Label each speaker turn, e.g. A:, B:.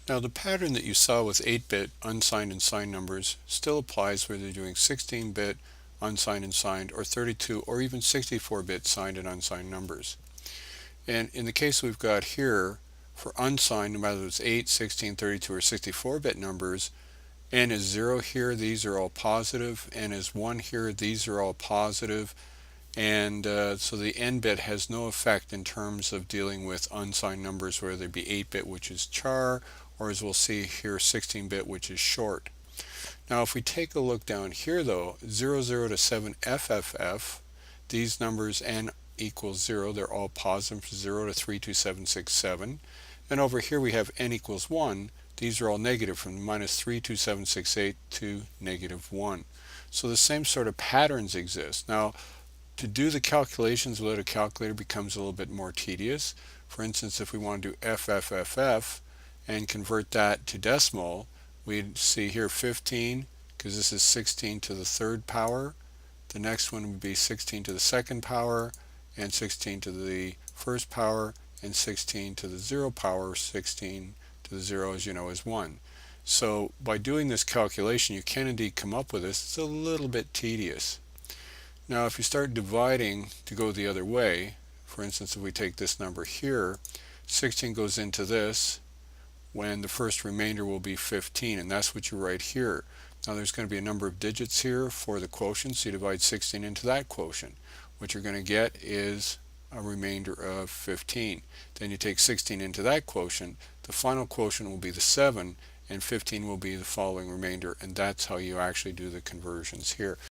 A: Now the pattern that you saw with 8-bit unsigned and signed numbers still applies whether you're doing 16-bit unsigned and signed or 32 or even 64-bit signed and unsigned numbers. And in the case we've got here for unsigned, no matter if it's 8, 16, 32 or 64-bit numbers, n is 0 here, these are all positive, n is 1 here, these are all positive, and so the n bit has no effect in terms of dealing with unsigned numbers, whether they be 8-bit, which is char, or as we'll see here 16-bit, which is short. Now if we take a look down here though, 0, 0 to 7 FFF, these numbers n equals 0, they're all positive from 0 to 32767, and over here we have n equals 1, these are all negative from minus 32768 to negative 1. So the same sort of patterns exist. Now to do the calculations without a calculator becomes a little bit more tedious. For instance, if we want to do FFFF and convert that to decimal, we'd see here 15, because this is 16 to the third power. The next one would be 16 to the second power, and 16 to the first power, and 16 to the 0 power. 16 to the 0, as you know, is 1. So by doing this calculation, you can indeed come up with this. It's a little bit tedious. Now if you start dividing to go the other way, for instance if we take this number here, 16 goes into this when the first remainder will be 15, and that's what you write here. Now there's going to be a number of digits here for the quotient, so you divide 16 into that quotient. What you're going to get is a remainder of 15. Then you take 16 into that quotient, the final quotient will be the 7, and 15 will be the following remainder, and that's how you actually do the conversions here.